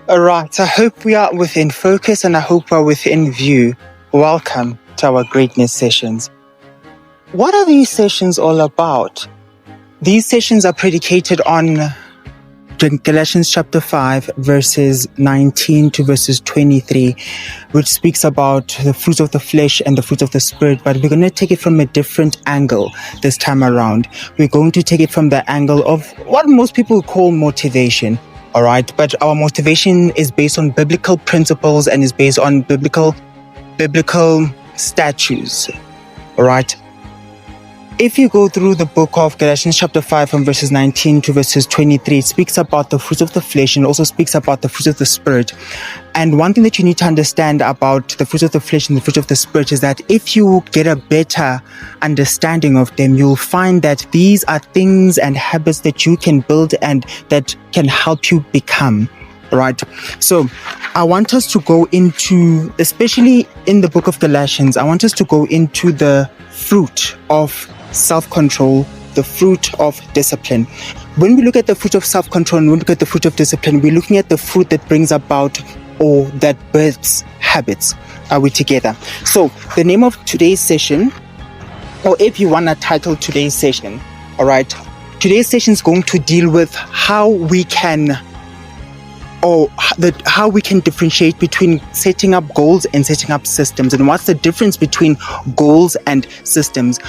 All right, I hope we are within focus and I hope we're within view. Welcome to our greatness sessions. What are these sessions all about? These sessions are predicated on Galatians chapter 5, verses 19 to verses 23, which speaks about the fruits of the flesh and the fruits of the spirit, but we're going to take it from a different angle this time around. We're going to take it from the angle of what most people call motivation. All right, but our motivation is based on biblical principles and is based on biblical statutes. All right. If you go through the book of Galatians chapter 5 from verses 19 to verses 23, it speaks about the fruits of the flesh and also speaks about the fruits of the spirit. And one thing that you need to understand about the fruits of the flesh and the fruits of the spirit is that if you get a better understanding of them, you'll find that these are things and habits that you can build and that can help you become. Right. So I want us to go into, especially in the book of Galatians, I want us to go into the fruit of self-control, the fruit of discipline. When we look at the fruit of self-control and when we look at the fruit of discipline, we're looking at the fruit that brings about or that births habits. Are we together? So the name of today's session, or if you want to title today's session, all right, today's session is going to deal with how we can differentiate between setting up goals and setting up systems, and what's the difference between goals and systems.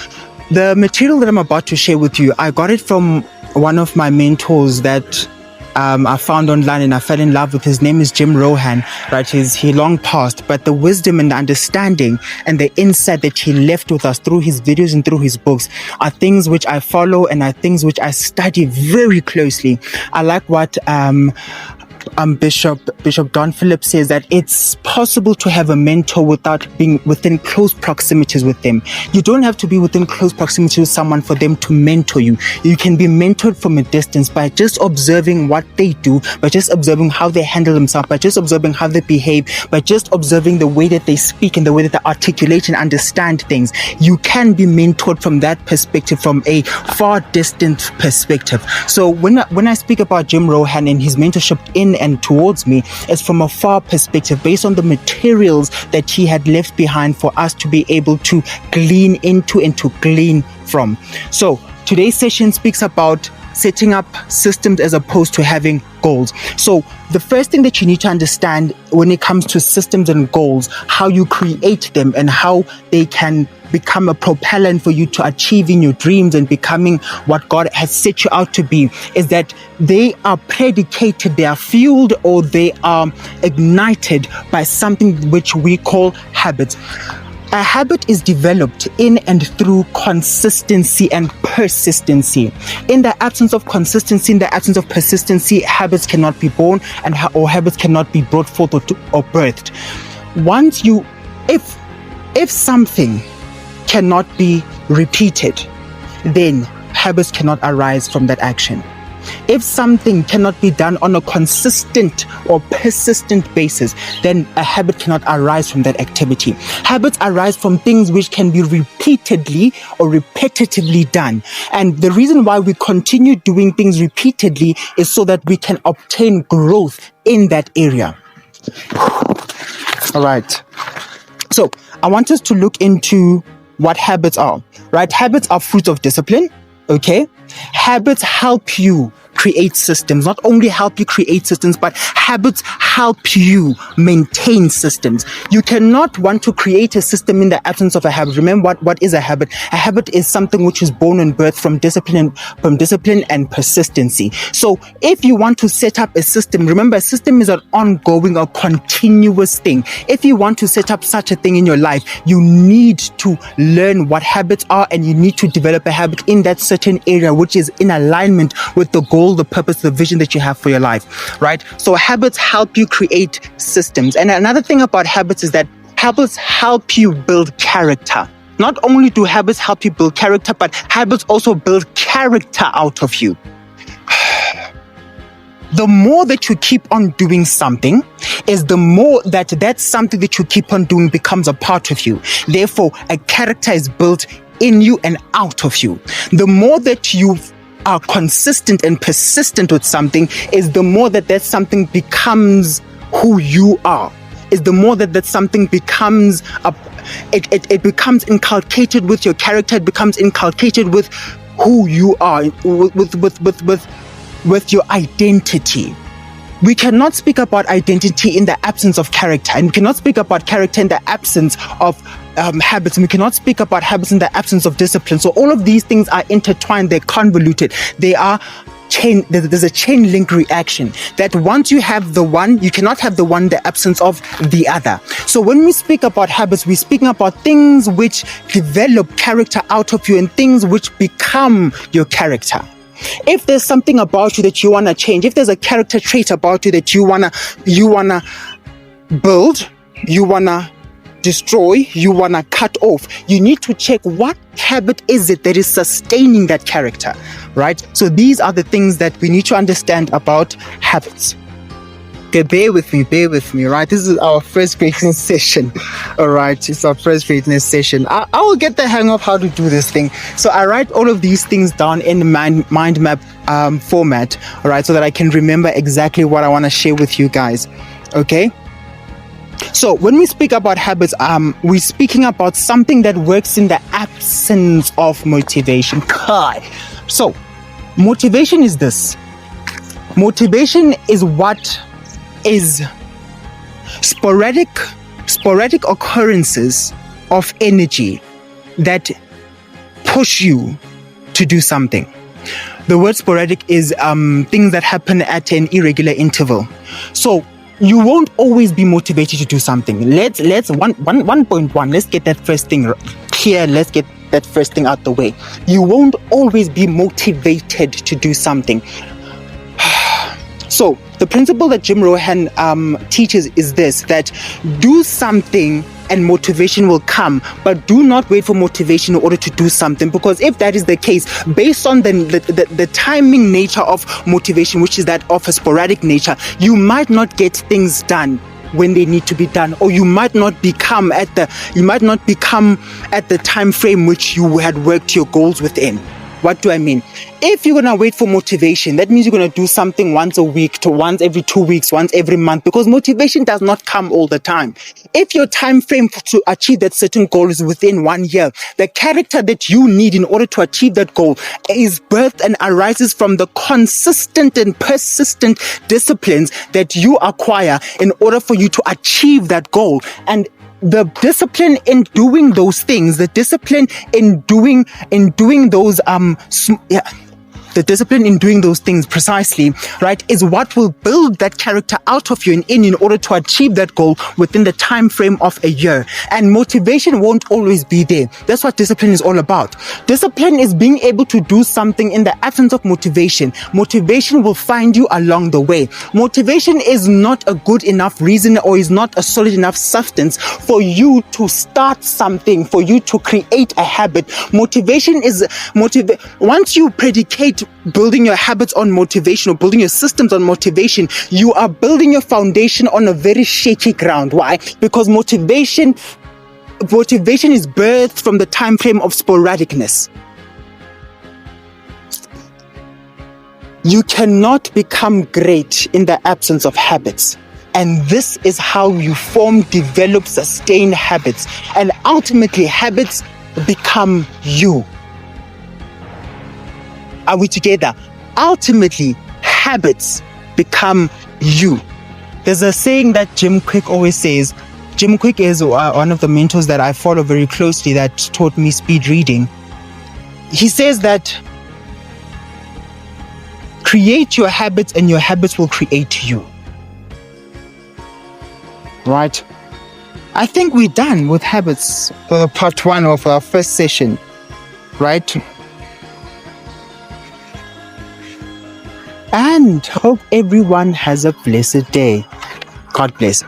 The material that I'm about to share with you, I got it from one of my mentors that I found online and I fell in love with. His name is Jim Rohan, right? He long passed, but the wisdom and the understanding and the insight that he left with us through his videos and through his books are things which I follow and are things which I study very closely. I like what Bishop Don Phillips says, that it's possible to have a mentor without being within close proximities with them. You don't have to be within close proximity with someone for them to mentor you. You can be mentored from a distance by just observing what they do, by just observing how they handle themselves, by just observing how they behave, by just observing the way that they speak and the way that they articulate and understand things. You can be mentored from that perspective, from a far distant perspective. So when I speak about Jim Rohan and his mentorship in and towards me, is from a far perspective based on the materials that he had left behind for us to be able to glean into and to glean from. So today's session speaks about setting up systems as opposed to having goals. So the first thing that you need to understand when it comes to systems and goals, how you create them and how they can become a propellant for you to achieving your dreams and becoming what God has set you out to be, is that they are predicated, they are fueled, or they are ignited by something which we call habits. A habit is developed in and through consistency and persistency. In the absence of consistency, in the absence of persistency, habits cannot be born or habits cannot be brought forth or birthed. If something cannot be repeated, then habits cannot arise from that action. If something cannot be done on a consistent or persistent basis, then a habit cannot arise from that activity. Habits arise from things which can be repeatedly or repetitively done. And the reason why we continue doing things repeatedly is so that we can obtain growth in that area. All right. So I want us to look into what habits are, right? Habits are fruits of discipline, okay? Habits help you create systems. Not only help you create systems, but habits help you maintain systems. You cannot want to create a system in the absence of a habit. Remember what is a habit? A habit is something which is born and birthed from discipline and persistency. So if you want to set up a system, remember, a system is an ongoing or continuous thing. If you want to set up such a thing in your life, you need to learn what habits are and you need to develop a habit in that certain area which is in alignment with the goal, the purpose, the vision that you have for your life, right? So habits help you create systems. And another thing about habits is that habits help you build character. Not only do habits help you build character, but habits also build character out of you. The more that you keep on doing something is the more that something that you keep on doing becomes a part of you. Therefore, a character is built in you and out of you. The more that you are consistent and persistent with something is the more that something becomes who you are, is the more that something becomes it becomes inculcated with your character. It becomes inculcated with who you are, with your identity. We cannot speak about identity in the absence of character, and we cannot speak about character in the absence of habits, and we cannot speak about habits in the absence of discipline. So all of these things are intertwined, they're convoluted, they are there's a chain link reaction that once you have the one, you cannot have the one in the absence of the other. So when we speak about habits, we're speaking about things which develop character out of you and things which become your character. If there's something about you that you want to change, if there's a character trait about you that you wanna build, you wanna destroy, you wanna cut off, you need to check what habit is it that is sustaining that character, right? So these are the things that we need to understand about habits. Okay, bear with me, right? This is our first greatness session. All right, it's our first greatness session. I will get the hang of how to do this thing. So I write all of these things down in mind map format, all right, so that I can remember exactly what I want to share with you guys. Okay. So when we speak about habits, we're speaking about something that works in the absence of motivation. So motivation is this. Motivation is what is sporadic occurrences of energy that push you to do something. The word sporadic is things that happen at an irregular interval. So you won't always be motivated to do something. Let's 1.1. Let's get that first thing here. Let's get that first thing out the way. You won't always be motivated to do something. So the principle that Jim Rohn teaches is this: that do something and motivation will come, but do not wait for motivation in order to do something, because if that is the case, based on the timing nature of motivation, which is that of a sporadic nature, you might not get things done when they need to be done, or you might not become at the time frame which you had worked your goals within. What do I mean? If you're going to wait for motivation, that means you're going to do something once a week, to once every 2 weeks, once every month, because motivation does not come all the time. If your time frame to achieve that certain goal is within 1 year, the character that you need in order to achieve that goal is birthed and arises from the consistent and persistent disciplines that you acquire in order for you to achieve that goal. And the discipline in doing those things, the discipline in doing those the discipline in doing those things precisely, right, is what will build that character out of you and in order to achieve that goal within the time frame of a year. And motivation won't always be there. That's what discipline is all about. Discipline is being able to do something in the absence of motivation. Motivation will find you along the way. Motivation is not a good enough reason, or is not a solid enough substance for you to start something, for you to create a habit. Motivation is once you predicate building your habits on motivation, or building your systems on motivation, you are building your foundation on a very shaky ground. Why? Because motivation is birthed from the time frame of sporadicness. You cannot become great in the absence of habits. And this is how you form, develop, sustain habits. And ultimately, habits become you. Are we together? Ultimately, habits become you. There's a saying that Jim Quick always says. Jim Quick is one of the mentors that I follow very closely that taught me speed reading. He says that create your habits and your habits will create you. Right? I think we're done with habits for part 1 of our first session. Right? And hope everyone has a blessed day. God bless.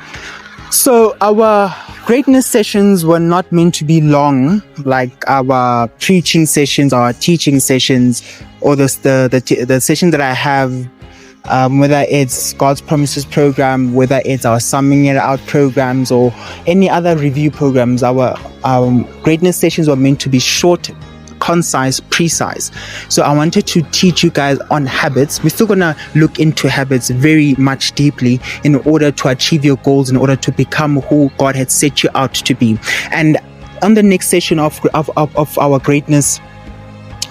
So our greatness sessions were not meant to be long, like our preaching sessions, our teaching sessions, or the session that I have, whether it's God's Promises program, whether it's our Summing It Out programs, or any other review programs. Our greatness sessions were meant to be short, concise, precise. So I wanted to teach you guys on habits. We're still going to look into habits very much deeply in order to achieve your goals, in order to become who God had set you out to be. And on the next session of our greatness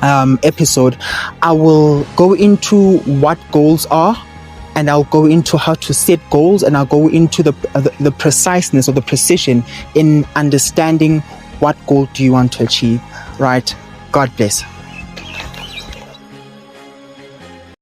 episode, I will go into what goals are, and I'll go into how to set goals, and I'll go into the preciseness or the precision in understanding what goal do you want to achieve, right? God bless.